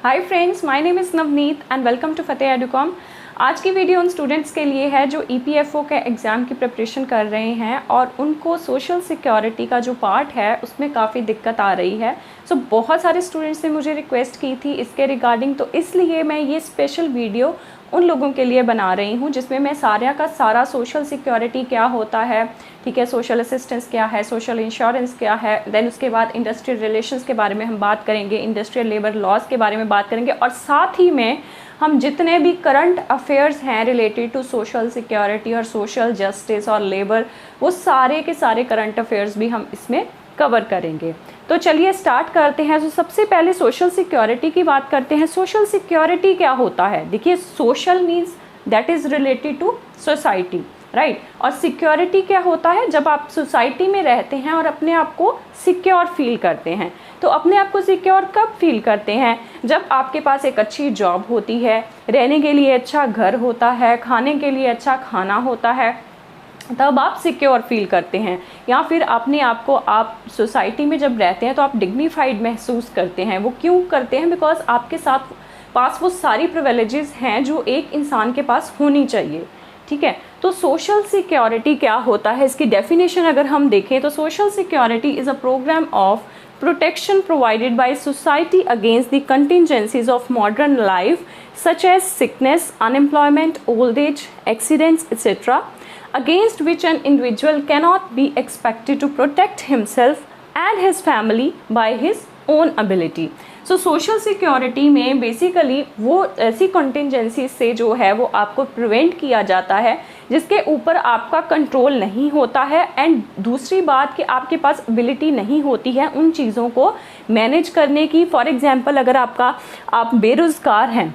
Hi friends, my name is Navneet and welcome to Fateh Educom. आज की video उन students के लिए है जो ईपीएफओ के एग्ज़ाम की प्रिपरेशन कर रहे हैं और उनको सोशल सिक्योरिटी का जो पार्ट है उसमें काफ़ी दिक्कत आ रही है। सो बहुत सारे स्टूडेंट्स ने मुझे रिक्वेस्ट की थी इसके रिगार्डिंग, तो इसलिए मैं ये स्पेशल वीडियो उन लोगों के लिए बना रही हूँ जिसमें मैं सारा सोशल सिक्योरिटी क्या होता है, ठीक है, सोशल असिस्टेंस क्या है, सोशल इंश्योरेंस क्या है, देन उसके बाद इंडस्ट्रियल रिलेशंस के बारे में हम बात करेंगे, इंडस्ट्रियल लेबर लॉज के बारे में बात करेंगे और साथ ही में हम जितने भी करंट अफेयर्स हैं रिलेटेड टू सोशल सिक्योरिटी और सोशल जस्टिस और लेबर, वो सारे के सारे करंट अफेयर्स भी हम इसमें कवर करेंगे। तो चलिए स्टार्ट करते हैं। तो सबसे पहले सोशल सिक्योरिटी की बात करते हैं। सोशल सिक्योरिटी क्या होता है? देखिए, social means that is related to society, right. और सिक्योरिटी क्या होता है? जब आप सोसाइटी में रहते हैं और अपने आप को सिक्योर फील करते हैं। तो अपने आप को सिक्योर कब फील करते हैं? जब आपके पास एक अच्छी जॉब होती है, रहने के लिए अच्छा घर होता है, खाने के लिए अच्छा खाना होता है, तब आप सिक्योर फील करते हैं। या फिर अपने आप को आप सोसाइटी में जब रहते हैं तो आप डिग्निफाइड महसूस करते हैं। वो क्यों करते हैं? बिकॉज आपके साथ पास वो सारी प्रिविलेजेस हैं जो एक इंसान के पास होनी चाहिए, ठीक है। तो सोशल सिक्योरिटी क्या होता है, इसकी डेफिनेशन अगर हम देखें तो social security is a programme of protection provided by society against the contingencies of modern life such as sickness, unemployment, old age, accidents, etc., against which an individual cannot be expected to protect himself and his family by his own ability. So social security में basically वो ऐसी contingency से जो है वो आपको prevent किया जाता है जिसके ऊपर आपका कंट्रोल नहीं होता है, एंड दूसरी बात कि आपके पास एबिलिटी नहीं होती है उन चीज़ों को मैनेज करने की। फॉर एग्जांपल, अगर आप बेरोज़गार हैं,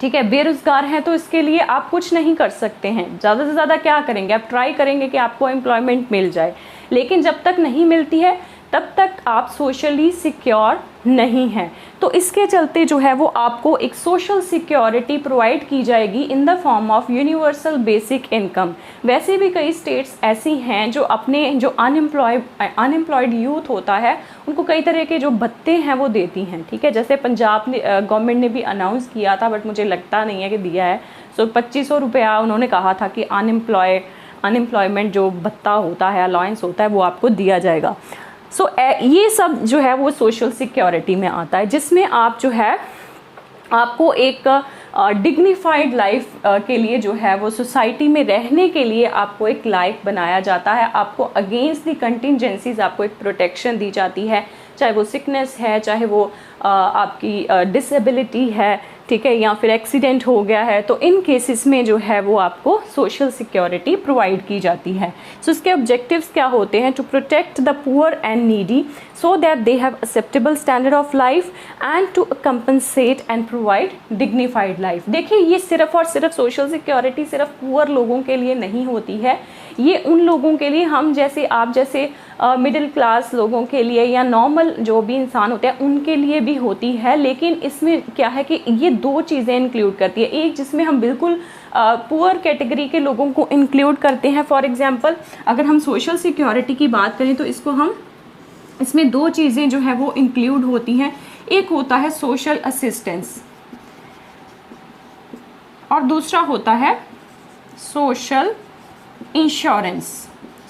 ठीक है, बेरोज़गार हैं, तो इसके लिए आप कुछ नहीं कर सकते हैं। ज़्यादा से ज़्यादा क्या करेंगे? आप ट्राई करेंगे कि आपको एम्प्लॉयमेंट मिल जाए, लेकिन जब तक नहीं मिलती है तब तक आप सोशली सिक्योर नहीं हैं। तो इसके चलते जो है वो आपको एक सोशल सिक्योरिटी प्रोवाइड की जाएगी इन the form of universal basic income. वैसे भी कई स्टेट्स ऐसी हैं जो अपने जो अनएम्प्लॉयड यूथ होता है उनको कई तरह के जो भत्ते हैं वो देती हैं, ठीक है। जैसे पंजाब ने गवर्नमेंट ने भी अनाउंस किया था, बट मुझे लगता नहीं है कि दिया है। सो 2500 रुपया उन्होंने कहा था कि अनएम्प्लॉयमेंट जो भत्ता होता है, अलाउंस होता है, वो आपको दिया जाएगा। सो ये सब जो है वो सोशल सिक्योरिटी में आता है, जिसमें आप जो है आपको एक डिग्निफाइड लाइफ के लिए जो है वो सोसाइटी में रहने के लिए आपको एक लाइफ बनाया जाता है। आपको अगेंस्ट दी कंटिजेंसीज आपको एक प्रोटेक्शन दी जाती है, चाहे वो सिकनेस है, चाहे वो आपकी डिसेबिलिटी है, ठीक है, या फिर एक्सीडेंट हो गया है, तो इन केसेस में जो है वो आपको सोशल सिक्योरिटी प्रोवाइड की जाती है। सो इसके ऑब्जेक्टिव्स क्या होते हैं? To protect the poor and needy so that they have acceptable standard of life and to compensate and provide dignified life. देखिए, ये सिर्फ और सिर्फ सोशल सिक्योरिटी सिर्फ पुअर लोगों के लिए नहीं होती है, ये उन लोगों के लिए, हम जैसे आप जैसे मिडिल क्लास लोगों के लिए या नॉर्मल जो भी इंसान होते हैं उनके लिए भी होती है। लेकिन इसमें क्या है कि ये दो चीज़ें इंक्लूड करती है। एक जिसमें हम बिल्कुल पुअर कैटेगरी के लोगों को इंक्लूड करते हैं। फॉर एग्जांपल, अगर हम सोशल सिक्योरिटी की बात करें तो इसमें दो चीज़ें जो है वो इंक्लूड होती हैं। एक होता है सोशल असिस्टेंस और दूसरा होता है सोशल इंश्योरेंस।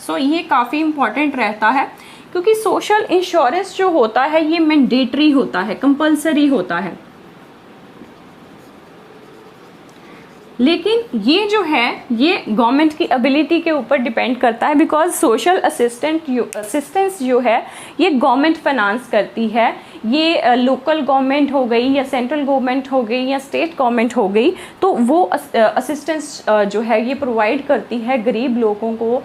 सो ये काफ़ी इम्पॉर्टेंट रहता है क्योंकि सोशल इंश्योरेंस जो होता है ये मैंडेटरी होता है, कंपलसरी होता है। लेकिन ये जो है ये गवर्नमेंट की एबिलिटी के ऊपर डिपेंड करता है, बिकॉज सोशल असिस्टेंस जो है ये गवर्नमेंट फाइनेंस करती है। ये लोकल गवर्नमेंट हो गई या सेंट्रल गवर्नमेंट हो गई या स्टेट गवर्नमेंट हो गई, तो वो असिस्टेंस जो है ये प्रोवाइड करती है गरीब लोगों को।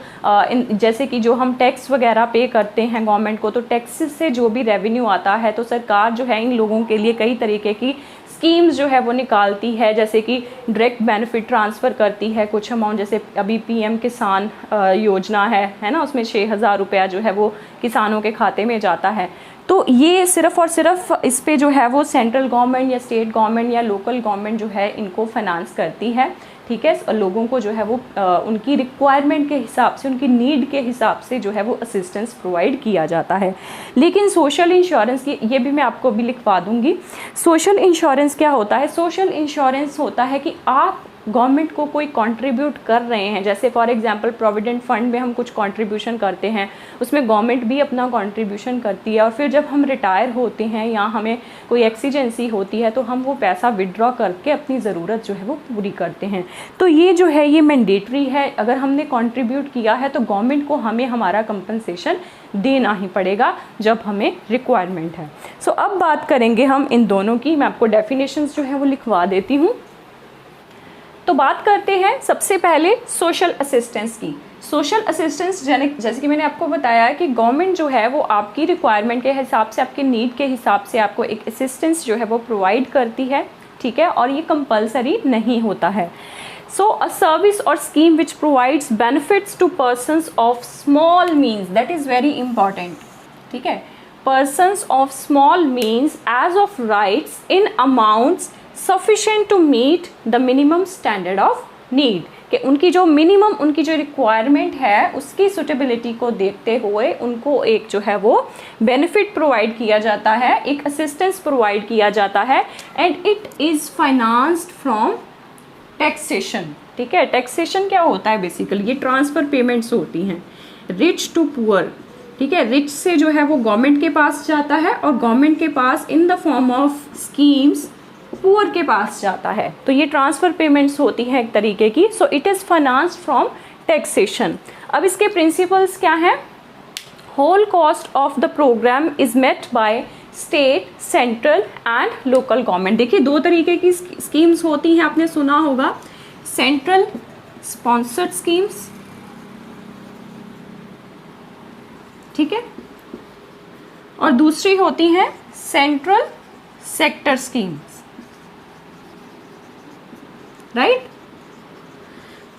जैसे कि जो हम टैक्स वगैरह पे करते हैं गवर्नमेंट को, तो टैक्स से जो भी रेवेन्यू आता है तो सरकार जो है इन लोगों के लिए कई तरीके की स्कीम्स जो है वो निकालती है, जैसे कि डायरेक्ट बेनिफिट ट्रांसफ़र करती है कुछ अमाउंट। जैसे अभी पीएम किसान योजना है ना, उसमें 6000 रुपया जो है वो किसानों के खाते में जाता है। तो ये सिर्फ़ और सिर्फ इस पे जो है वो सेंट्रल गवर्नमेंट या स्टेट गवर्नमेंट या लोकल गवर्नमेंट जो है इनको फाइनेंस करती है, ठीक है। लोगों को जो है वो उनकी रिक्वायरमेंट के हिसाब से, उनकी नीड के हिसाब से जो है वो असिस्टेंस प्रोवाइड किया जाता है। लेकिन सोशल इंश्योरेंस की, ये भी मैं आपको भी लिखवा दूंगी। सोशल इंश्योरेंस क्या होता है? सोशल इंश्योरेंस होता है कि आप गवर्नमेंट को कोई कंट्रीब्यूट कर रहे हैं, जैसे फॉर एग्जांपल प्रोविडेंट फंड में हम कुछ कंट्रीब्यूशन करते हैं, उसमें गवर्नमेंट भी अपना कंट्रीब्यूशन करती है, और फिर जब हम रिटायर होते हैं या हमें कोई एक्सीजेंसी होती है तो हम वो पैसा विड्रॉ करके अपनी ज़रूरत जो है वो पूरी करते हैं। तो ये जो है ये मैंडेटरी है, अगर हमने कंट्रीब्यूट किया है तो गवर्नमेंट को हमें हमारा कंपनसेशन देना ही पड़ेगा जब हमें रिक्वायरमेंट है। सो अब बात करेंगे हम इन दोनों की। मैं आपको डेफिनेशंस जो है वो लिखवा देती हूँ। तो बात करते हैं सबसे पहले सोशल असिस्टेंस की। सोशल असिस्टेंस जैसे कि मैंने आपको बताया कि गवर्नमेंट जो है वो आपकी रिक्वायरमेंट के हिसाब से, आपके नीड के हिसाब से आपको एक असिस्टेंस जो है वो प्रोवाइड करती है, ठीक है, और ये कंपलसरी नहीं होता है। सो अ सर्विस और scheme which provides benefits to persons of small means, that is very important, ठीक है। Persons of small means as of rights in amounts sufficient to meet the minimum standard of need, कि उनकी जो minimum, उनकी जो requirement है उसकी suitability को देखते हुए उनको एक जो है वो बेनिफिट प्रोवाइड किया जाता है, एक असिस्टेंस प्रोवाइड किया जाता है, and it is financed from taxation, ठीक है। टैक्सेशन क्या होता है? बेसिकली ये ट्रांसफ़र पेमेंट्स होती हैं रिच टू पुअर, ठीक है। रिच से जो है वो गवर्नमेंट के पास जाता है और गवर्नमेंट के पास in the form of schemes poor के पास जाता है। तो ये ट्रांसफ़र पेमेंट्स होती हैं एक तरीके की। So it is financed from taxation. अब इसके प्रिंसिपल्स क्या हैं? Whole cost of the programme is met by state, central and local government. देखिए दो तरीके की स्कीम्स होती हैं, आपने सुना होगा, सेंट्रल स्पॉन्सर्ड स्कीम्स, ठीक है, और दूसरी होती हैं सेंट्रल सेक्टर स्कीम्स, राइट।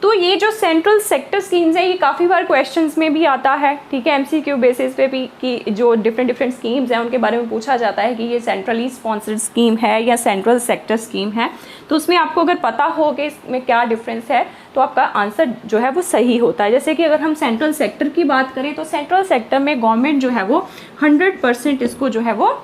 तो ये जो सेंट्रल सेक्टर स्कीम्स है ये काफ़ी बार क्वेश्चंस में भी आता है, ठीक है, एमसीक्यू बेसिस पे भी, कि जो डिफरेंट स्कीम्स हैं उनके बारे में पूछा जाता है कि ये सेंट्रली स्पॉन्सर्ड स्कीम है या सेंट्रल सेक्टर स्कीम है। तो उसमें आपको अगर पता हो कि इसमें क्या डिफरेंस है तो आपका आंसर जो है वो सही होता है। जैसे कि अगर हम सेंट्रल सेक्टर की बात करें तो सेंट्रल सेक्टर में गवर्नमेंट जो है वो 100% इसको जो है वो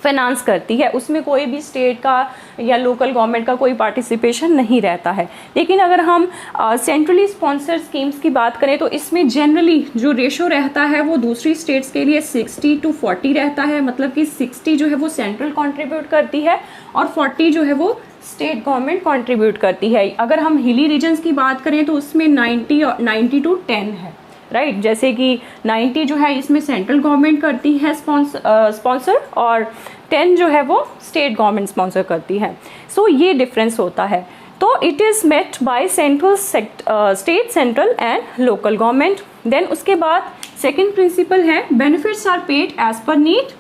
फाइनेंस करती है, उसमें कोई भी स्टेट का या लोकल गवर्नमेंट का कोई पार्टिसिपेशन नहीं रहता है। लेकिन अगर हम सेंट्रली स्पॉन्सर्ड स्कीम्स की बात करें तो इसमें जनरली जो रेशो रहता है वो दूसरी स्टेट्स के लिए 60-40 रहता है, मतलब कि 60 जो है वो सेंट्रल कंट्रीब्यूट करती है और 40 जो है वो स्टेट गवर्नमेंट कंट्रीब्यूट करती है। अगर हम हिली रीजन्स की बात करें तो उसमें 90-10 है, राइट। जैसे कि 90 जो है इसमें सेंट्रल गवर्नमेंट करती है स्पॉन्सर और 10 जो है वो स्टेट गवर्नमेंट स्पॉन्सर करती है। सो ये डिफरेंस होता है। तो it is met by central state, central and local government. Then उसके बाद सेकंड प्रिंसिपल है benefits are paid as per need,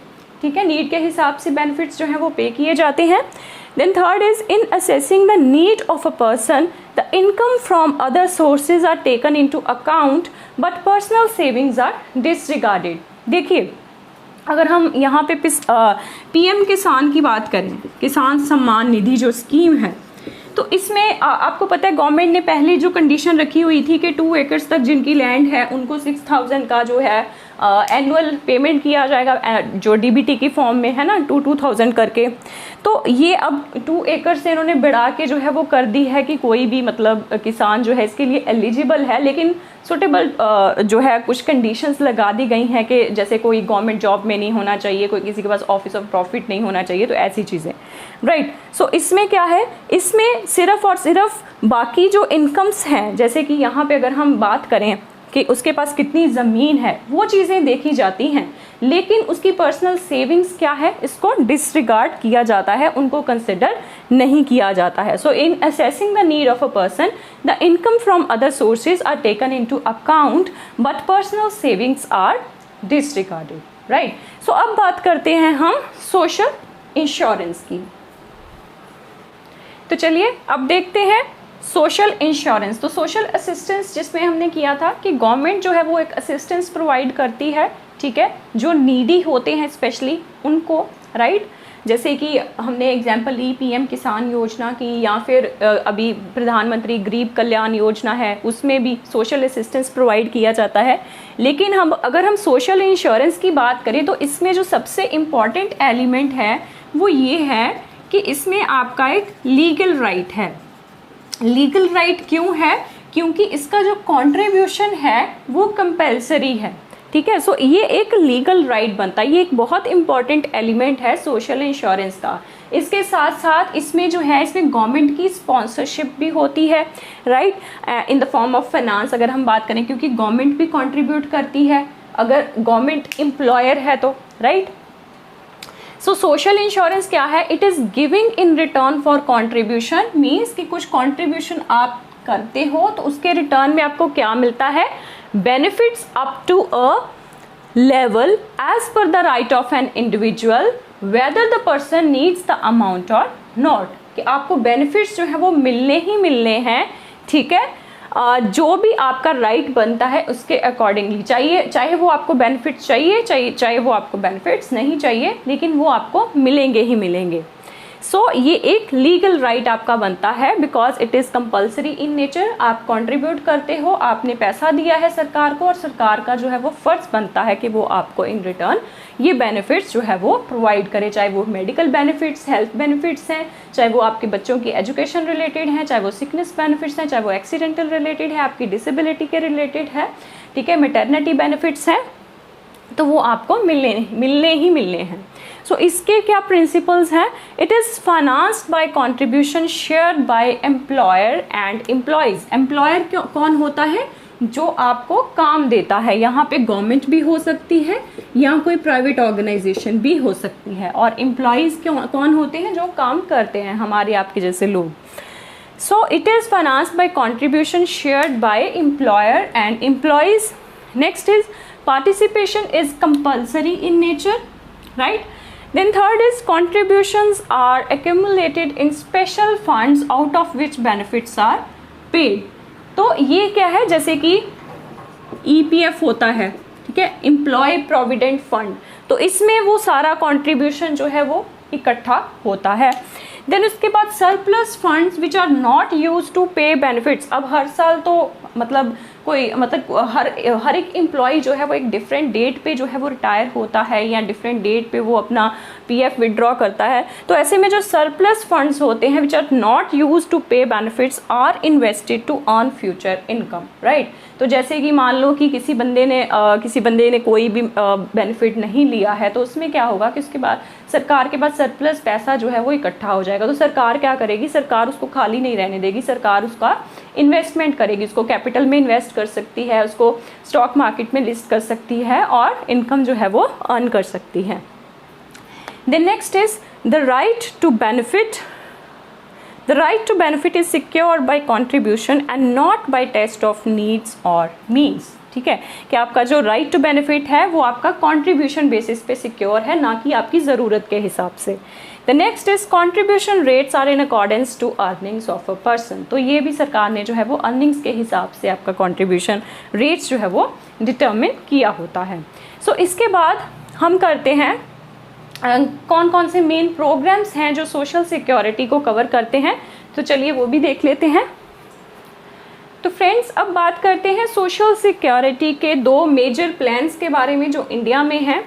ठीक है, नीड के हिसाब से बेनिफिट्स जो है वो पे किए जाते हैं। Then third is in assessing the need of a person, the income from other sources are taken into account, but personal savings are disregarded. देखिए अगर हम यहाँ पे पीएम किसान की बात करें, किसान सम्मान निधि जो स्कीम है, तो इसमें आपको पता है गवर्नमेंट ने पहले जो कंडीशन रखी हुई थी कि 2 एकर्स तक जिनकी लैंड है उनको 6000 का जो है एनुअल पेमेंट किया जाएगा, जो डीबीटी की फॉर्म में है ना, 2000 करके। तो ये अब 2 एकड़ से इन्होंने बढ़ा के जो है वो कर दी है कि कोई भी मतलब किसान जो है इसके लिए एलिजिबल है, लेकिन सुटेबल जो है कुछ कंडीशंस लगा दी गई हैं कि जैसे कोई गवर्नमेंट जॉब में नहीं होना चाहिए, कोई किसी के पास ऑफिस ऑफ प्रॉफिट नहीं होना चाहिए, तो ऐसी चीज़ें, राइट। सो इसमें क्या है, इसमें सिर्फ और सिर्फ बाकी जो इनकम्स हैं, जैसे कि यहाँ पे अगर हम बात करें कि उसके पास कितनी ज़मीन है, वो चीज़ें देखी जाती हैं, लेकिन उसकी पर्सनल सेविंग्स क्या है इसको डिसरिगार्ड किया जाता है, उनको कंसिडर नहीं किया जाता है। So in assessing the need of a person the income from other sources are taken into account but personal savings are disregarded, right. So अब बात करते हैं हम सोशल इंश्योरेंस की। तो चलिए अब देखते हैं सोशल इंश्योरेंस। तो सोशल असिस्टेंस जिसमें हमने किया था कि गवर्नमेंट जो है वो एक असिस्टेंस प्रोवाइड करती है, ठीक है, जो नीडी होते हैं स्पेशली उनको, राइट। जैसे कि हमने एग्जांपल ली पीएम किसान योजना की, या फिर अभी प्रधानमंत्री गरीब कल्याण योजना है, उसमें भी सोशल असिस्टेंस प्रोवाइड किया जाता है। लेकिन अगर हम सोशल इंश्योरेंस की बात करें तो इसमें जो सबसे इम्पॉर्टेंट एलिमेंट है वो ये है कि इसमें आपका एक लीगल राइट है। लीगल राइट क्यों है? क्योंकि इसका जो कंट्रीब्यूशन है वो कंपल्सरी है, ठीक है। सो ये एक लीगल राइट बनता है, ये एक बहुत इंपॉर्टेंट एलिमेंट है सोशल इंश्योरेंस का। इसके साथ साथ इसमें जो है, इसमें गवर्नमेंट की स्पॉन्सरशिप भी होती है, right, in the form of finance अगर हम बात करें, क्योंकि गवर्नमेंट भी कंट्रीब्यूट करती है अगर गवर्नमेंट एम्प्लॉयर है तो, राइट। सो सोशल इंश्योरेंस क्या है? It is giving in return for contribution, means कि कुछ कॉन्ट्रीब्यूशन आप करते हो तो उसके रिटर्न में आपको क्या मिलता है? Benefits up to a level as per the right of an individual whether the person needs the amount और नॉट, कि आपको बेनिफिट्स जो है वो मिलने ही मिलने हैं, ठीक है। जो भी आपका राइट बनता है उसके अकॉर्डिंगली, चाहे वो आपको बेनिफिट्स चाहे वो आपको बेनिफिट्स नहीं चाहिए, लेकिन वो आपको मिलेंगे ही मिलेंगे। सो ये एक लीगल राइट आपका बनता है because it is compulsory in nature. आप कंट्रीब्यूट करते हो, आपने पैसा दिया है सरकार को, और सरकार का जो है वो फर्ज बनता है कि वो आपको इन रिटर्न ये बेनिफिट्स जो है वो प्रोवाइड करे, चाहे वो मेडिकल बेनिफिट्स, हेल्थ बेनिफिट्स हैं, चाहे वो आपके बच्चों की एजुकेशन रिलेटेड हैं, चाहे वो सिकनेस बेनिफिट्स हैं, चाहे वो एक्सीडेंटल रिलेटेड है, आपकी डिसेबिलिटी के रिलेटेड है, ठीक है, मैटरनिटी बेनिफिट्स हैं, तो वो आपको मिलने ही मिलने हैं। सो इसके क्या प्रिंसिपल्स हैं? It is financed by contribution shared by employer and employees. Employer कौन होता है? जो आपको काम देता है। यहाँ पे गवर्नमेंट भी हो सकती है या कोई प्राइवेट ऑर्गेनाइजेशन भी हो सकती है, और एम्प्लॉयज़ कौन होते हैं? जो काम करते हैं, हमारे आपके जैसे लोग। सो it is financed by contribution shared by employer and employees. Next is participation is compulsory in nature, right? Then third is contributions are accumulated in special funds out of which benefits are paid. तो ये क्या है? जैसे कि EPF होता है, ठीक है, एम्प्लॉय प्रोविडेंट फंड, तो इसमें वो सारा कंट्रीब्यूशन जो है वो इकट्ठा होता है। देन उसके बाद surplus funds which are not use to pay benefits. अब हर साल तो हर एक एम्प्लॉय जो है वो एक डिफरेंट डेट पे जो है वो रिटायर होता है, या डिफरेंट डेट पे वो अपना पीएफ विड्रॉ करता है। तो ऐसे में जो सरप्लस फंड्स होते हैं which are not use to pay benefits are invested to earn future income, right. तो जैसे कि मान लो कि किसी बंदे ने कोई भी बेनिफिट नहीं लिया है, तो उसमें क्या होगा कि उसके बाद सरकार के पास सरप्लस पैसा जो है वो इकट्ठा हो जाएगा। तो सरकार क्या करेगी? सरकार उसको खाली नहीं रहने देगी, सरकार उसका इन्वेस्टमेंट करेगी, उसको कैपिटल में इन्वेस्ट कर सकती है, उसको स्टॉक मार्केट में लिस्ट कर सकती है, और इनकम जो है वो अर्न कर सकती है। Then next is the right to benefit. The right to benefit is secured by contribution and not by test of needs or means, ठीक है, कि आपका जो राइट टू बेनिफिट है वो आपका कंट्रीब्यूशन बेसिस पे सिक्योर है, ना कि आपकी ज़रूरत के हिसाब से। The next is contribution rates are in accordance to earnings of a person. तो ये भी सरकार ने जो है वो अर्निंग्स के हिसाब से आपका कंट्रीब्यूशन रेट्स जो है वो डिटर्मिन किया होता है। सो इसके बाद हम करते हैं कौन कौन से मेन प्रोग्राम्स हैं जो सोशल सिक्योरिटी को कवर करते हैं, तो चलिए वो भी देख लेते हैं। तो फ्रेंड्स, अब बात करते हैं सोशल सिक्योरिटी के दो मेजर प्लान्स के बारे में जो इंडिया में हैं।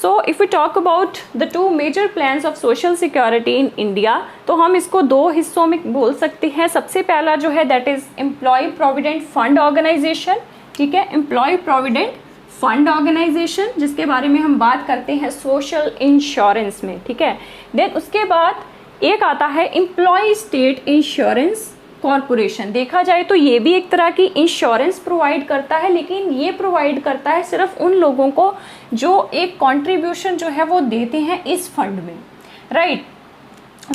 So if you talk about the two major plans of social security in India, तो हम इसको दो हिस्सों में बोल सकते हैं। सबसे पहला जो है that is employ provident fund organisation, ठीक है, एम्प्लॉय प्रोविडेंट फंड ऑर्गेनाइजेशन, जिसके बारे में हम बात करते हैं सोशल इंश्योरेंस में, ठीक है। देन उसके बाद एक आता है एम्प्लॉय स्टेट इंश्योरेंस कॉरपोरेशन। देखा जाए तो ये भी एक तरह की इंश्योरेंस प्रोवाइड करता है, लेकिन ये प्रोवाइड करता है सिर्फ उन लोगों को जो एक कंट्रीब्यूशन जो है वो देते हैं इस फंड में, right.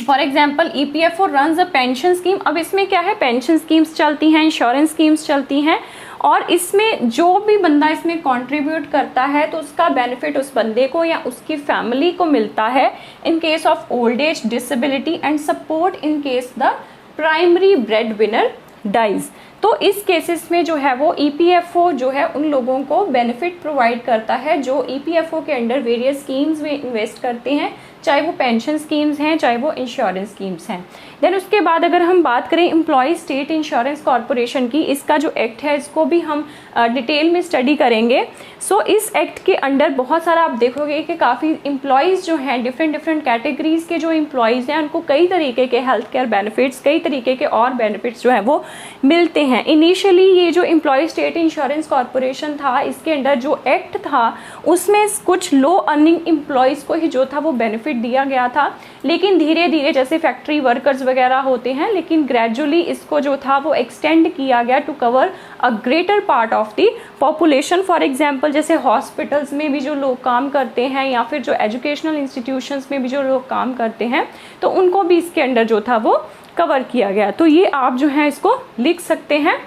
For example EPFO runs a pension scheme. अब इसमें क्या है? पेंशन स्कीम्स चलती हैं, इंश्योरेंस स्कीम्स चलती हैं, और इसमें जो भी बंदा इसमें कंट्रीब्यूट करता है तो उसका बेनिफिट उस बंदे को या उसकी फैमिली को मिलता है in case of old age, disability and support in case the primary breadwinner dies. तो इस केसेस में जो है वो ईपीएफओ जो है उन लोगों को बेनिफिट प्रोवाइड करता है जो ईपीएफओ के अंडर वेरियस स्कीम्स में इन्वेस्ट करते हैं, चाहे वो पेंशन स्कीम्स हैं, चाहे वो इंश्योरेंस स्कीम्स हैं। देन उसके बाद अगर हम बात करें एम्प्लॉय स्टेट इंश्योरेंस कॉरपोरेशन की, इसका जो एक्ट है इसको भी हम डिटेल में स्टडी करेंगे। सो इस एक्ट के अंडर बहुत सारा आप देखोगे कि काफ़ी एम्प्लॉयज़ जो हैं डिफरेंट कैटेगरीज़ के जो एम्प्लॉयज़ हैं उनको कई तरीके के हेल्थ केयर बेनिफिट्स, कई तरीके के और बेनिफिट्स जो हैं वो मिलते हैं। इनिशियली ये जो एम्प्लॉय स्टेट इंश्योरेंस कॉरपोरेशन था, इसके अंडर जो एक्ट था उसमें कुछ लो अर्निंग एम्प्लॉयज़ को ही जो था वो बेनिफिट दिया गया था, लेकिन धीरे धीरे जैसे फैक्ट्री वर्कर्स वगैरह होते हैं, लेकिन ग्रेजुअली इसको जो था वो एक्सटेंड किया गया to cover a greater part of the population. For example जैसे हॉस्पिटल्स में भी जो लोग काम करते हैं या फिर जो एजुकेशनल इंस्टीट्यूशंस में भी जो लोग काम करते हैं, तो उनको भी इसके अंडर जो था वो कवर किया गया। तो ये आप जो है इसको लिख सकते हैं।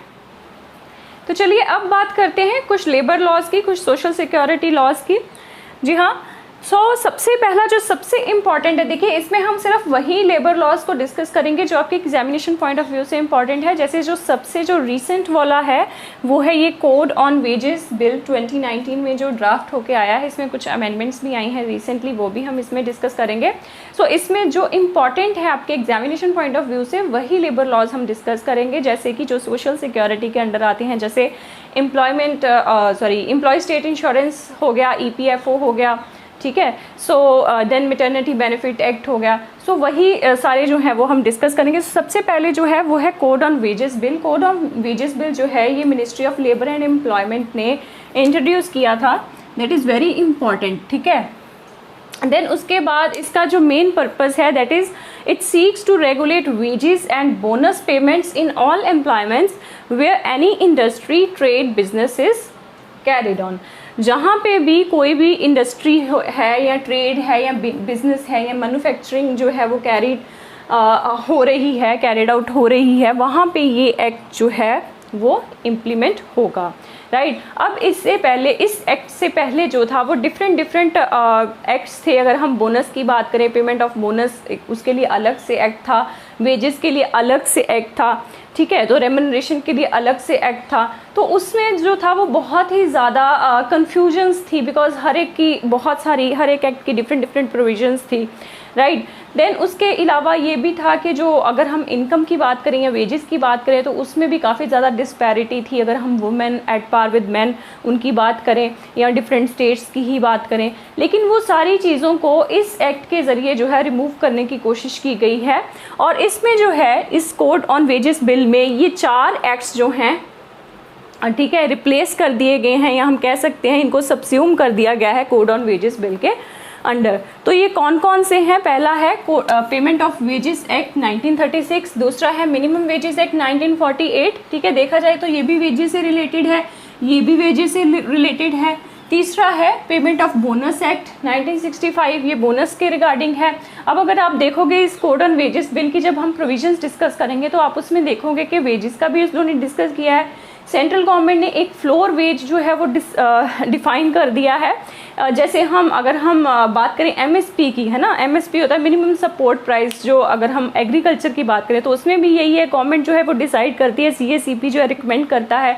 तो चलिए अब बात करते हैं कुछ लेबर लॉज की, कुछ सोशल सिक्योरिटी लॉज की। जी हाँ, सबसे पहला जो सबसे इम्पॉर्टेंट है, देखिए इसमें हम सिर्फ वही लेबर लॉज को डिस्कस करेंगे जो आपके एग्जामिनेशन पॉइंट ऑफ व्यू से इम्पॉर्टेंट है। जैसे जो सबसे जो रीसेंट वाला है वो है ये कोड ऑन वेजेस बिल 2019 में जो ड्राफ्ट होके आया है, इसमें कुछ अमेंडमेंट्स भी आई हैं रिसेंटली, वो भी हम इसमें डिस्कस करेंगे। इसमें जो इम्पॉर्टेंट है आपके एग्जामिनेशन पॉइंट ऑफ व्यू से वही लेबर लॉज हम डिस्कस करेंगे, जैसे कि जो सोशल सिक्योरिटी के अंडर आते हैं, जैसे एम्प्लॉय स्टेट इंश्योरेंस हो गया, ईपीएफओ हो गया, ठीक है। देन मैटरनिटी बेनिफिट एक्ट हो गया। वही सारे जो हैं वो हम डिस्कस करेंगे। सबसे पहले जो है वो है code on wages bill. Code on wages bill जो है ये ministry of labour and employment ने इंट्रोड्यूस किया था, दैट इज़ वेरी इंपॉर्टेंट, ठीक है। देन उसके बाद इसका जो मेन पर्पस है that is it seeks to regulate wages and bonus payments in all employments where any industry trade business is carried on. जहाँ पे भी कोई भी इंडस्ट्री है या ट्रेड है या बिजनेस है या मैन्युफैक्चरिंग जो है वो कैरिड आउट हो रही है, वहाँ पे ये एक्ट जो है वो इम्प्लीमेंट होगा, राइट। अब इससे पहले, इस एक्ट से पहले जो था वो डिफरेंट एक्ट्स थे। अगर हम बोनस की बात करें, पेमेंट ऑफ बोनस, उसके लिए अलग से एक्ट था, वेजेस के लिए अलग से एक्ट था, ठीक है। तो रेम्यूनरेशन के लिए अलग से एक्ट था। तो उसमें जो था वो बहुत ही ज़्यादा कन्फ्यूजन्स थी, बिकॉज हर एक एक्ट की डिफरेंट प्रोविजंस थी, राइट। देन उसके अलावा ये भी था कि जो अगर हम इनकम की बात करें या वेजेस की बात करें तो उसमें भी काफ़ी ज़्यादा डिस्पैरिटी थी। अगर हम women at par with man उनकी बात करें या डिफरेंट स्टेट्स की ही बात करें, लेकिन वो सारी चीज़ों को इस एक्ट के ज़रिए जो है रिमूव करने की कोशिश की गई है। और इसमें जो है इस कोड ऑन वेजेस बिल में ये 4 एक्ट्स जो हैं, ठीक है, रिप्लेस कर दिए गए हैं, या हम कह सकते हैं इनको सबस्यूम कर दिया गया है कोड ऑन वेजेस बिल के अंडर। तो ये कौन कौन से हैं? पहला है पेमेंट ऑफ वेजेस एक्ट 1936, दूसरा है मिनिमम वेजेस एक्ट 1948, ठीक है, देखा जाए तो ये भी वेजेस से रिलेटेड है, ये भी वेजेस से रिलेटेड है। तीसरा है पेमेंट ऑफ बोनस एक्ट 1965, ये बोनस के रिगार्डिंग है। अब अगर आप देखोगे इस कोड ऑन वेजेस बिल की जब हम प्रोविजंस डिस्कस करेंगे तो आप उसमें देखोगे कि वेजेस का भी इस लोगों ने डिस्कस किया है। सेंट्रल गवर्नमेंट ने एक फ्लोर वेज जो है वो डिफाइन कर दिया है। जैसे अगर हम बात करें एमएसपी की, है ना, एमएसपी होता है मिनिमम सपोर्ट प्राइस। जो अगर हम एग्रीकल्चर की बात करें तो उसमें भी यही है, गवर्नमेंट जो है वो डिसाइड करती है, सीएसीपी जो है रिकमेंड करता है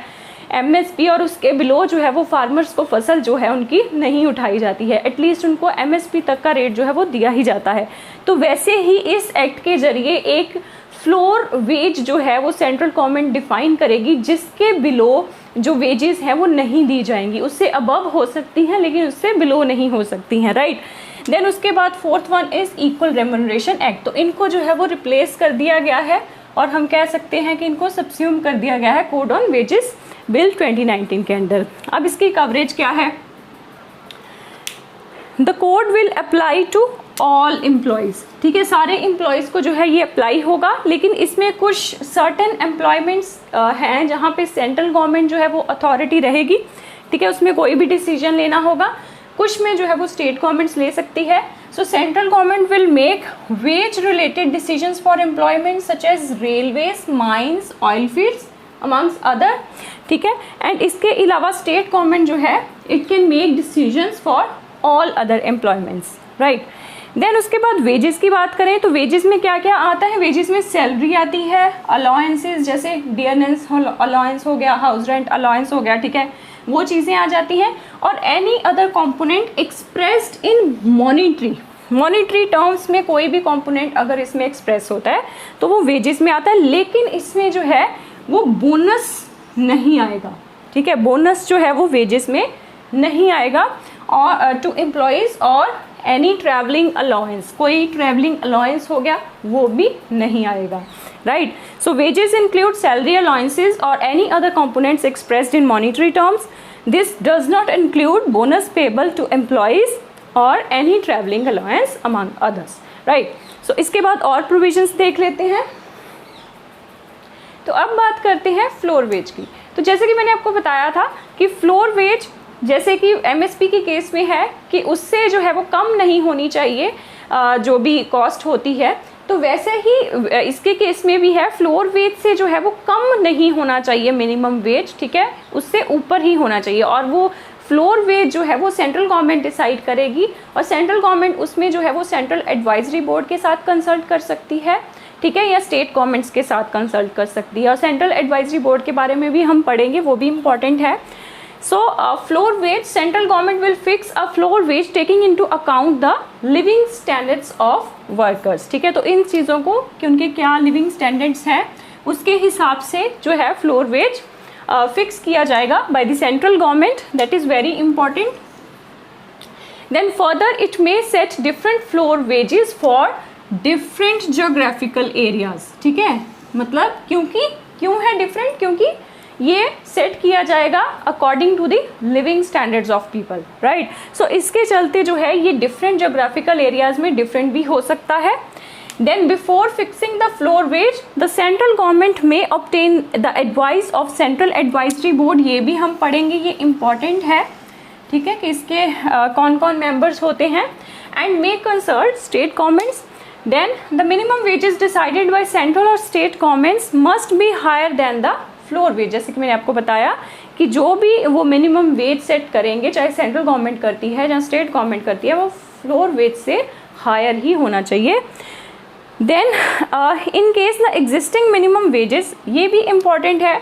एमएसपी, और उसके बिलो जो है वो फार्मर्स को फसल जो है उनकी नहीं उठाई जाती है, एटलीस्ट उनको एमएसपी तक का रेट जो है वो दिया ही जाता है। तो वैसे ही इस एक्ट के जरिए एक फ्लोर वेज जो है वो सेंट्रल गवर्नमेंट डिफाइन करेगी, जिसके बिलो जो वेजेस हैं वो नहीं दी जाएंगी। उससे अबव हो सकती हैं लेकिन उससे बिलो नहीं हो सकती हैं, राइट। देन उसके बाद fourth one is equal remuneration act. तो इनको जो है वो रिप्लेस कर दिया गया है और हम कह सकते हैं कि इनको सबस्यूम कर दिया गया है कोड ऑन वेजेस बिल 2019 के अंडर। अब इसकी कवरेज क्या है? The code will apply to all employees, ठीक है, सारे एम्प्लॉयज़ को जो है ये अप्लाई होगा। लेकिन इसमें कुछ सर्टेन एम्प्लॉयमेंट्स हैं जहाँ पे सेंट्रल गवर्नमेंट जो है वो अथॉरिटी रहेगी, ठीक है, उसमें कोई भी डिसीजन लेना होगा। कुछ में जो है वो स्टेट गवर्नमेंट्स ले सकती है। So central government will make wage related decisions for employment such as railways, mines, oil fields amongst other, ठीक है। एंड इसके अलावा स्टेट गवर्नमेंट जो है it can make decisions for all other employments, right. Then उसके बाद wages की बात करें तो वेजेस में क्या क्या आता है, वेजेस में सैलरी आती है, अलाउंसेस जैसे डियरनेस अलाउंस हो गया, हाउस रेंट अलाउंस हो गया, ठीक है, वो चीज़ें आ जाती हैं, और any other component expressed in monetary terms में कोई भी कंपोनेंट अगर इसमें एक्सप्रेस होता है तो वो वेजेस में आता है, लेकिन इसमें जो है वो बोनस नहीं आएगा, ठीक है, बोनस जो है वो वेजेस में नहीं आएगा, और टू एम्प्लॉयज़ और एनी ट्रैवलिंग अलाउंस, कोई ट्रैवलिंग अलाउंस हो गया वो भी नहीं आएगा, right. So wages include salary allowances और any other components expressed in monetary terms, this does not include bonus payable to employees और any travelling allowance among others, right. So इसके बाद और प्रोविजंस देख लेते हैं। तो अब बात करते हैं फ्लोर वेज की। तो जैसे कि मैंने आपको बताया था कि फ्लोर वेज जैसे कि एमएसपी के केस में है कि उससे जो है वो कम नहीं होनी चाहिए जो भी कॉस्ट होती है, तो वैसे ही इसके केस में भी है, फ्लोर वेज से जो है वो कम नहीं होना चाहिए मिनिमम वेज, ठीक है, उससे ऊपर ही होना चाहिए, और वो फ्लोर वेज जो है वो सेंट्रल गवर्नमेंट डिसाइड करेगी, और सेंट्रल गवर्नमेंट उसमें जो है वो सेंट्रल एडवाइजरी बोर्ड के साथ कंसल्ट कर सकती है, ठीक है, या स्टेट गवर्नमेंट्स के साथ कंसल्ट कर सकती है, और सेंट्रल एडवाइजरी बोर्ड के बारे में भी हम पढ़ेंगे, वो भी इम्पॉर्टेंट है। So floor wage, central government will fix a floor wage taking into account the living standards of workers, ठीक है, तो इन चीज़ों को कि उनके क्या लिविंग स्टैंडर्ड्स हैं उसके हिसाब से जो है फ्लोर वेज फिक्स किया जाएगा by the central government, that is very important. Then further it may set different floor wages for different geographical areas, ठीक है, मतलब क्यों है डिफरेंट, क्योंकि ये सेट किया जाएगा according to the living standards of people, right. So इसके चलते जो है ये डिफरेंट जियोग्राफिकल एरियाज में डिफरेंट भी हो सकता है। Then before fixing the floor wage the central government में obtain the advice of central advisory board, ये भी हम पढ़ेंगे, ये इम्पॉर्टेंट है, ठीक है, कि इसके कौन कौन मेंबर्स होते हैं, and may consult state governments. Then the minimum wages decided by central और state governments must be higher than the floor wage, जैसे कि मैंने आपको बताया कि जो भी वो मिनिमम वेज सेट करेंगे, चाहे सेंट्रल गवर्नमेंट करती है या स्टेट गवर्नमेंट करती है, वो फ्लोर वेज से हायर ही होना चाहिए। Then in case the existing minimum wages, ये भी इम्पॉर्टेंट है,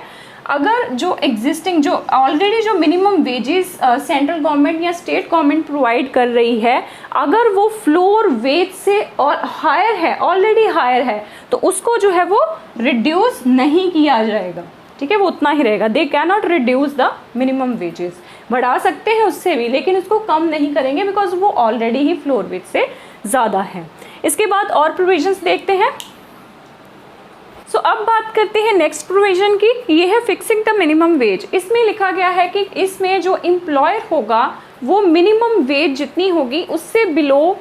अगर जो एग्जिस्टिंग जो ऑलरेडी जो मिनिमम वेजेस सेंट्रल गवर्नमेंट या स्टेट गवर्नमेंट प्रोवाइड कर रही है, अगर वो फ्लोर वेज से और हायर है, ऑलरेडी हायर है, तो उसको जो है वो रिड्यूस नहीं किया जाएगा, ठीक है, वो उतना ही रहेगा। They can not reduce the minimum wages, बढ़ा सकते हैं उससे भी, लेकिन उसको कम नहीं करेंगे बिकॉज वो ऑलरेडी ही फ्लोर वेज से ज़्यादा है। इसके बाद और प्रोविजंस देखते हैं। सो अब बात करते हैं नेक्स्ट प्रोविजन की, ये है फिक्सिंग द मिनिमम वेज। इसमें लिखा गया है कि इसमें जो एम्प्लॉयर होगा वो मिनिमम वेज जितनी होगी उससे बिलो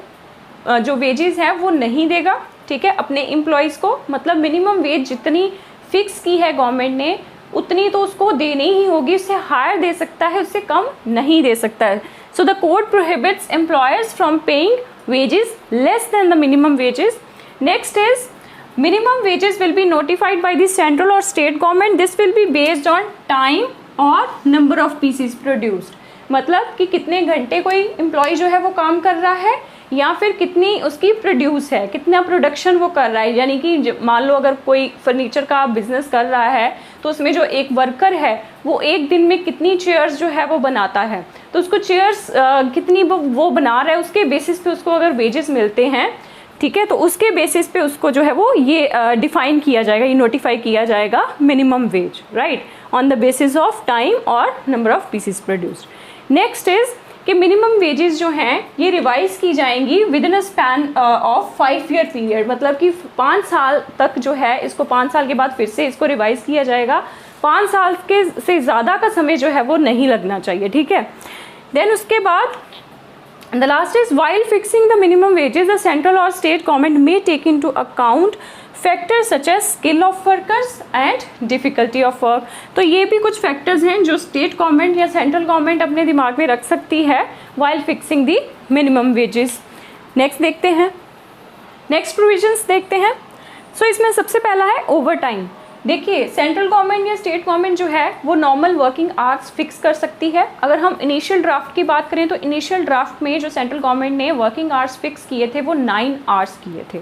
जो वेजेस हैं वो नहीं देगा, ठीक है, अपने एम्प्लॉयज़ को, मतलब मिनिमम वेज जितनी फिक्स की है गवर्नमेंट ने उतनी तो उसको देनी ही होगी, उससे हायर दे सकता है, उससे कम नहीं दे सकता है। So the code prohibits employers from paying wages less than the minimum wages. Next is minimum wages will be notified by the central or state government. This will be based on time और number of pieces produced, मतलब कि कितने घंटे कोई employ जो है वो काम कर रहा है या फिर कितनी उसकी प्रोड्यूस है, कितना प्रोडक्शन वो कर रहा है। यानी कि मान लो अगर कोई फर्नीचर का बिजनेस कर रहा है तो उसमें जो एक वर्कर है वो एक दिन में कितनी चेयर्स जो है वो बनाता है, तो उसको चेयर्स कितनी वो बना रहा है उसके बेसिस पे उसको अगर वेजेस मिलते हैं, ठीक है, तो उसके बेसिस पे उसको जो है वो ये डिफाइन किया जाएगा, ये नोटिफाई किया जाएगा minimum wage, right, on the basis of time और number of pieces produced. Next is कि मिनिमम वेजेस जो हैं ये रिवाइज की जाएंगी within a span of 5 year period, मतलब कि 5 साल तक जो है इसको 5 साल के बाद फिर से इसको रिवाइज किया जाएगा। 5 साल के से ज़्यादा का समय जो है वो नहीं लगना चाहिए, ठीक है। देन उसके बाद the last is while fixing the minimum wages the central or state government may take into account factors such as skill of workers and difficulty of work। तो ये भी कुछ फैक्टर्स हैं जो स्टेट गवर्नमेंट या central government अपने दिमाग में रख सकती है while fixing the minimum wages। Next देखते हैं, नेक्स्ट प्रोविजंस देखते हैं। सो इसमें सबसे पहला है ओवर टाइम। देखिए सेंट्रल गवर्नमेंट या स्टेट गवर्नमेंट जो है वो नॉर्मल वर्किंग आवर्स फिक्स कर सकती है। अगर हम इनिशियल ड्राफ्ट की बात करें तो इनिशियल ड्राफ्ट में जो सेंट्रल गवर्नमेंट ने वर्किंग आवर्स फिक्स किए थे वो 9 आवर्स किए थे,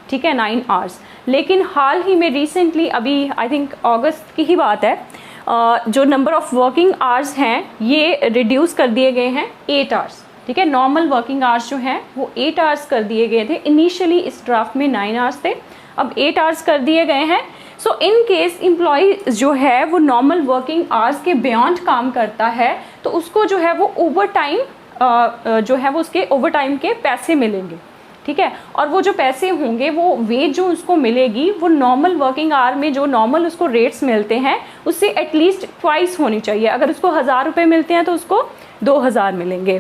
ठीक है, 9 आवर्स। लेकिन हाल ही में रिसेंटली अभी आई थिंक अगस्त की ही बात है, जो नंबर ऑफ वर्किंग आवर्स हैं ये रिड्यूस कर दिए गए हैं 8 आवर्स, ठीक है। नॉर्मल वर्किंग आवर्स जो हैं वो 8 आवर्स कर दिए गए थे। इनिशियली इस ड्राफ्ट में 9 आवर्स थे, अब 8 आवर्स कर दिए गए हैं। सो इन केस एम्प्लॉय जो है वो नॉर्मल वर्किंग आवर्स के बियॉन्ड काम करता है तो उसको जो है वो ओवर टाइम जो है वो उसके ओवर टाइम के पैसे मिलेंगे, ठीक है। और वो जो पैसे होंगे वो वेज जो उसको मिलेगी वो नॉर्मल वर्किंग आवर में जो नॉर्मल उसको रेट्स मिलते हैं उससे एटलीस्ट ट्वाइस होनी चाहिए। अगर उसको 1000 रुपये मिलते हैं तो उसको 2000 मिलेंगे।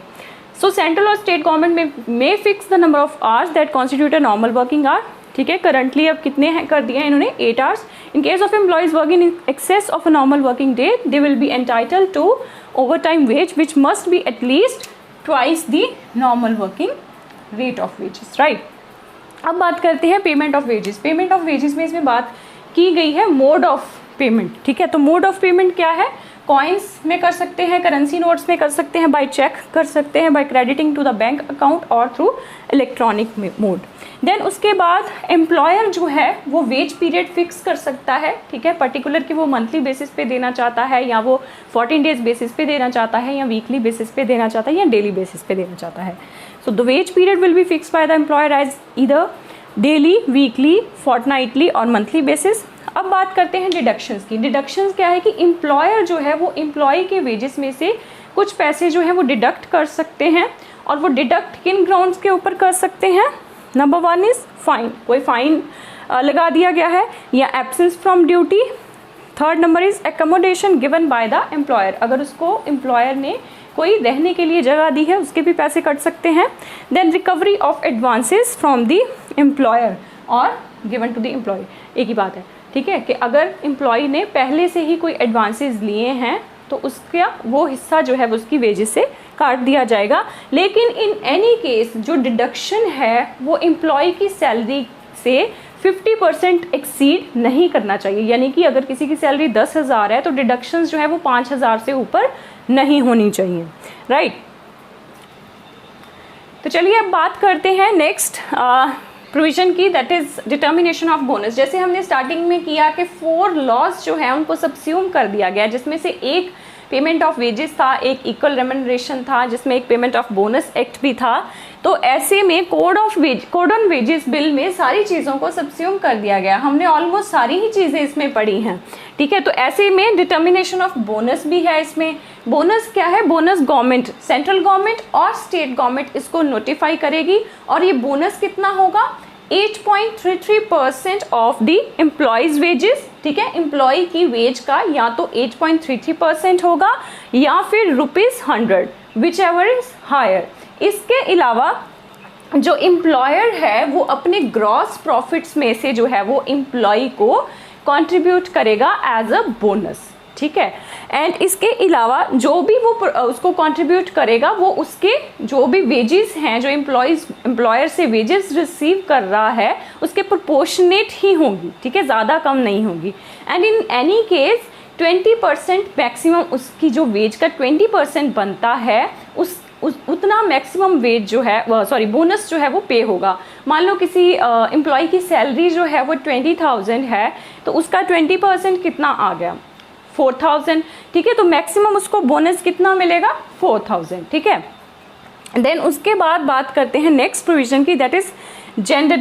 सो सेंट्रल और स्टेट गवर्नमेंट में fix the number of hours that constitute a normal working hour, ठीक है। करंटली अब कितने हैं कर दिए हैं इन्होंने 8 hours. In case of employees working in excess of a normal working day they will be entitled to over time wage which must be at least twice the normal working rate of wages, right. अब बात करते हैं payment of wages. Payment of wages में इसमें बात की गई है मोड ऑफ पेमेंट, ठीक है। तो मोड ऑफ पेमेंट क्या है, कॉइन्स में कर सकते हैं, करेंसी नोट्स में कर सकते हैं, बाय चेक कर सकते हैं, by crediting to the bank account और थ्रू इलेक्ट्रॉनिक मोड। देन उसके बाद एम्प्लॉयर जो है वो वेज पीरियड फिक्स कर सकता है, ठीक है। पर्टिकुलर कि वो मंथली बेसिस पे देना चाहता है या वो 14 डेज बेसिस पे देना चाहता है या वीकली बेसिस पे देना चाहता है या डेली बेसिस पे देना चाहता है। So the wage period will be fix by the employer as either daily, weekly, fortnightly और मंथली बेसिस। अब बात करते हैं डिडक्शंस की। डिडक्शंस क्या है कि एम्प्लॉयर जो है वो एम्प्लॉय के वेजेस में से कुछ पैसे जो है वो डिडक्ट कर सकते हैं और वो डिडक्ट किन ग्राउंड्स के ऊपर कर सकते हैं। नंबर 1 इज फाइन, कोई फाइन लगा दिया गया है या absence from duty. Third number is accommodation given by the employer, अगर उसको एम्प्लॉयर ने कोई रहने के लिए जगह दी है उसके भी पैसे कट सकते हैं। Then recovery of advances from the employer और गिवन टू द एम्प्लॉय, एक ही बात है, ठीक है। कि अगर एम्प्लॉय ने पहले से ही कोई एडवांसेस लिए हैं तो उसका वो हिस्सा जो है वो उसकी वेजेस से काट दिया जाएगा। लेकिन इन एनी केस जो डिडक्शन है वो एम्प्लॉय की सैलरी से 50% एक्सीड नहीं करना चाहिए। यानी कि अगर किसी की सैलरी 10,000 है तो डिडक्शंस जो है वो 5,000 से ऊपर नहीं होनी चाहिए, राइट। तो चलिए अब बात करते हैं नेक्स्ट प्रोविजन की, that is determination of bonus. जैसे हमने स्टार्टिंग में किया कि 4 लॉज जो है उनको सबस्यूम कर दिया गया, जिसमें से एक पेमेंट ऑफ वेजेस था, एक इक्वल रेम्यूनरेशन था, जिसमें एक पेमेंट ऑफ बोनस एक्ट भी था। तो ऐसे में कोड ऑन वेजेस बिल में सारी चीज़ों को सबस्यूम कर दिया गया। हमने ऑलमोस्ट सारी ही चीज़ें इसमें पढ़ी हैं, ठीक है। तो ऐसे में डिटर्मिनेशन ऑफ बोनस भी है इसमें। बोनस क्या है, बोनस गवर्नमेंट, सेंट्रल गवर्नमेंट और स्टेट गवर्नमेंट इसको नोटिफाई करेगी और ये बोनस कितना होगा, 8.33% ऑफ द एम्प्लॉयज वेजेस, ठीक है। एम्प्लॉय की वेज का या तो 8.33% होगा या फिर ₹100 विच एवर इज हायर। इसके अलावा जो एम्प्लॉयर है वो अपने ग्रॉस प्रॉफिट्स में से जो है वो एम्प्लॉय को कंट्रीब्यूट करेगा एज अ बोनस, ठीक है। एंड इसके अलावा जो भी वो उसको कंट्रीब्यूट करेगा वो उसके जो भी वेजेस हैं जो एम्प्लॉयर से वेजेस रिसीव कर रहा है उसके प्रोपोर्शनेट ही होंगी, ठीक है, ज़्यादा कम नहीं होगी। And in any case 20% maximum उसकी जो वेज का 20% बनता है उतना मैक्सिमम वेज जो है बोनस जो है वो पे होगा। मान लो किसी एम्प्लॉय की सैलरी जो है वो 20,000 है तो उसका 20% कितना आ गया, 4,000, ठीक है। तो मैक्सिमम उसको बोनस कितना मिलेगा, 4,000, ठीक है। देन उसके बाद बात करते हैं नेक्स्ट प्रोविजन की, दैट इज जेंडर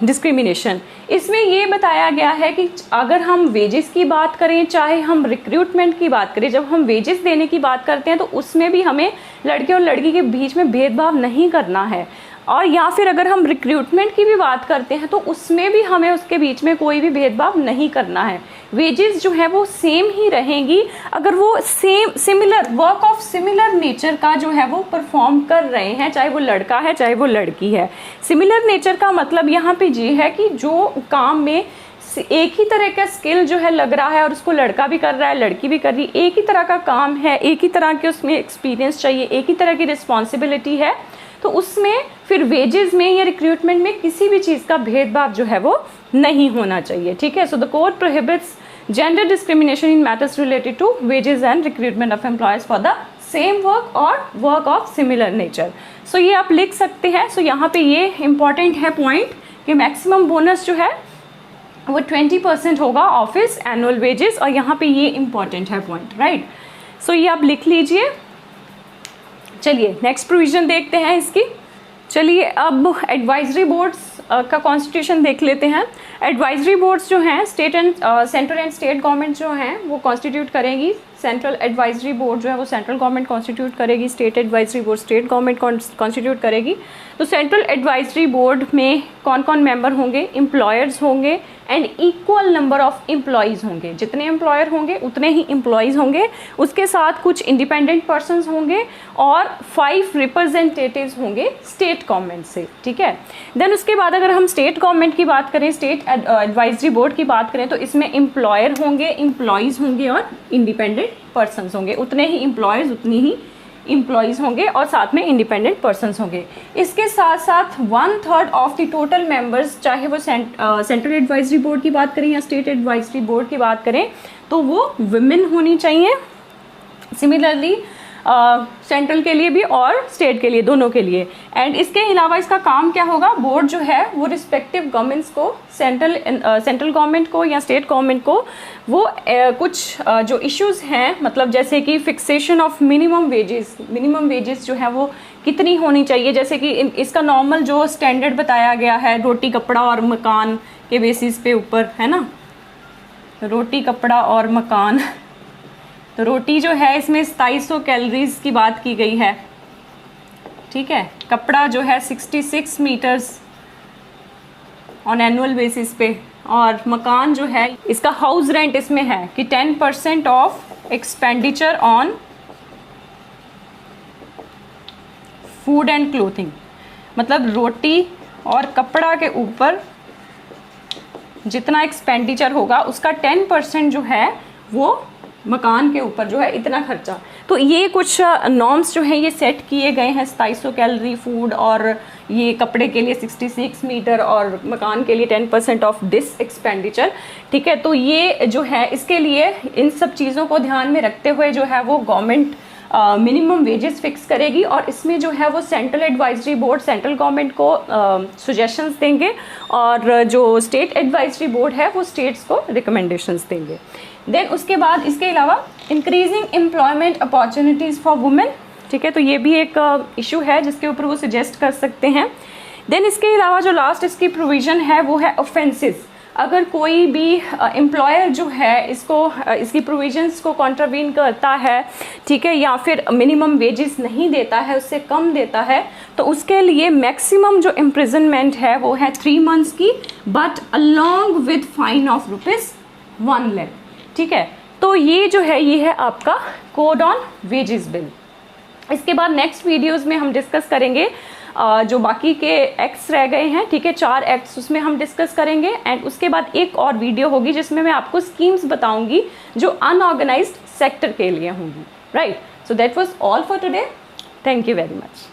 डिस्क्रिमिनेशन। इसमें ये बताया गया है कि अगर हम वेजेस की बात करें चाहे हम रिक्रूटमेंट की बात करें, जब हम वेजेस देने की बात करते हैं तो उसमें भी हमें लड़के और लड़की के बीच में भेदभाव नहीं करना है। और या फिर अगर हम रिक्रूटमेंट की भी बात करते हैं तो उसमें भी हमें उसके बीच में कोई भी भेदभाव नहीं करना है। वेजेस जो है वो सेम ही रहेंगी अगर वो similar work of similar nature का जो है वो परफॉर्म कर रहे हैं, चाहे वो लड़का है चाहे वो लड़की है। सिमिलर नेचर का मतलब यहाँ पे ये है कि जो काम में एक ही तरह का स्किल जो है लग रहा है और उसको लड़का भी कर रहा है लड़की भी कर रही है, एक ही तरह का काम है, एक ही तरह के उसमें एक्सपीरियंस चाहिए, एक ही तरह की रिस्पॉन्सिबिलिटी है, तो उसमें फिर वेजेस में या रिक्रूटमेंट में किसी भी चीज़ का भेदभाव जो है वो नहीं होना चाहिए, ठीक है। So the code prohibits gender discrimination in matters related to wages and recruitment of employees for the same work और work of similar nature. So ये आप लिख सकते हैं। सो यहाँ पे ये इंपॉर्टेंट है पॉइंट कि मैक्सिमम बोनस जो है वो 20% होगा ऑफिस एनुअल वेजेस, और यहाँ पे ये इंपॉर्टेंट है पॉइंट, राइट। सो ये आप लिख लीजिए। चलिए नेक्स्ट प्रोविजन देखते हैं इसकी। चलिए अब एडवाइजरी बोर्ड्स का कॉन्स्टिट्यूशन देख लेते हैं। एडवाइजरी बोर्ड्स जो हैं state and central and state government जो हैं वो कॉन्स्टिट्यूट करेंगी। सेंट्रल एडवाइजरी बोर्ड जो है वो सेंट्रल गवर्नमेंट कॉन्स्टिट्यूट करेगी, state advisory board state government constitute करेगी। तो सेंट्रल एडवाइजरी बोर्ड में कौन कौन मेंबर होंगे? एम्प्लॉयर्स होंगे and equal number of employees होंगे। जितने एम्प्लॉयर होंगे उतने ही एम्प्लॉयज़ होंगे। उसके साथ कुछ इंडिपेंडेंट पर्सन्स होंगे और 5 रिप्रेजेंटेटिव्स होंगे स्टेट गवर्नमेंट से, ठीक है। देन उसके बाद अगर हम स्टेट गवर्नमेंट की बात करें, स्टेट एडवाइजरी बोर्ड की बात करें, तो इसमें एम्प्लॉयर होंगे, एम्प्लॉयज़ होंगे और इंडिपेंडेंट पर्सन्स होंगे। उतने ही एम्प्लॉयर्स उतनी ही एम्प्लॉयज़ होंगे और साथ में इंडिपेंडेंट पर्सन्स होंगे। इसके साथ साथ 1/3 ऑफ द टोटल मेंबर्स, चाहे वो सेंट्रल एडवाइजरी बोर्ड की बात करें या स्टेट एडवाइजरी बोर्ड की बात करें, तो वो वुमेन होनी चाहिए। सिमिलरली सेंट्रल के लिए भी और स्टेट के लिए, दोनों के लिए। एंड इसके अलावा इसका काम क्या होगा? बोर्ड जो है वो रिस्पेक्टिव गवर्नमेंट्स को, सेंट्रल गवर्नमेंट को या स्टेट गवर्नमेंट को वो कुछ जो इश्यूज हैं, मतलब जैसे कि फिक्सेशन ऑफ मिनिमम वेजेस जो है वो कितनी होनी चाहिए, जैसे कि इसका नॉर्मल जो स्टैंडर्ड बताया गया है रोटी कपड़ा और मकान के बेसिस पे ऊपर, है ना, रोटी कपड़ा और मकान। तो रोटी जो है इसमें 2700 कैलोरीज की बात की गई है, ठीक है। कपड़ा जो है 66 मीटर्स ऑन एनुअल बेसिस पे, और मकान जो है इसका हाउस रेंट इसमें है कि 10% of expenditure on food and clothing, मतलब रोटी और कपड़ा के ऊपर जितना एक्सपेंडिचर होगा उसका 10% जो है वो मकान के ऊपर जो है इतना खर्चा। तो ये कुछ नॉर्म्स जो हैं ये सेट किए गए हैं। 2700 कैलोरी फूड, और ये कपड़े के लिए 66 मीटर, और मकान के लिए 10% ऑफ दिस एक्सपेंडिचर, ठीक है। तो ये जो है इसके लिए इन सब चीज़ों को ध्यान में रखते हुए जो है वो गवर्नमेंट मिनिमम वेजेस फिक्स करेगी, और इसमें जो है वो central advisory board central government को सजेशंस देंगे, और जो स्टेट एडवाइजरी बोर्ड है वो स्टेट्स को रिकमेंडेशंस देंगे। देन उसके बाद इसके अलावा increasing employment opportunities for women, ठीक है। तो ये भी एक इशू है जिसके ऊपर वो सजेस्ट कर सकते हैं। देन इसके अलावा जो लास्ट इसकी प्रोविज़न है वो है ऑफेंसेस। अगर कोई भी एम्प्लॉयर जो है इसकी प्रोविजंस को कॉन्ट्रावीन करता है, ठीक है, या फिर मिनिमम वेजेस नहीं देता है, उससे कम देता है, तो उसके लिए मैक्सिमम जो इम्प्रिजनमेंट है वो है 3 मंथ्स की, but along with fine of ₹1 lakh, ठीक है। तो ये जो है ये है आपका कोड ऑन वेजेस बिल। इसके बाद नेक्स्ट वीडियोस में हम डिस्कस करेंगे जो बाकी के एक्ट्स रह गए हैं, ठीक है, 4 एक्ट्स उसमें हम डिस्कस करेंगे। एंड उसके बाद एक और वीडियो होगी जिसमें मैं आपको स्कीम्स बताऊंगी जो अनऑर्गेनाइज्ड सेक्टर के लिए होंगी, right. So that was all for today. Thank you very much.